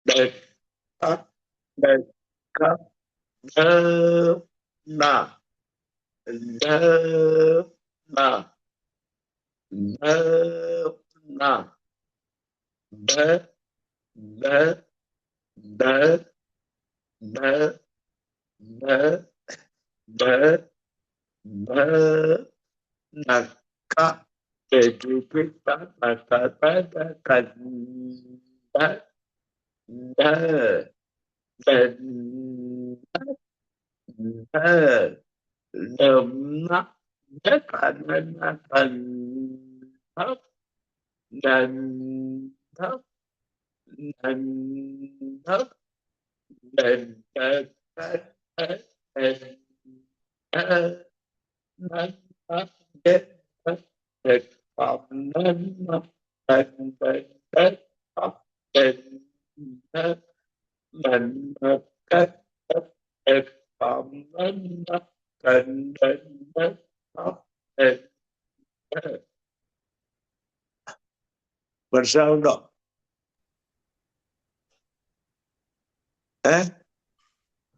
đệt cấp đệt cấp đơ đà đơ đà đơ đà đơ đơ đơ đơ đơ đơ đơ đà cấp để chú quyết ta ta ta ta ta ta ta đơ đơ đơ đơm nắp nhất là nên là thành thấp nền thấp nền thấp nền nền nền nền nền thấp chết thịt phẩm nên nền nền nền thấp nền nền nền kết thịt phẩm nên nền nền nền thấp nền Sao đó?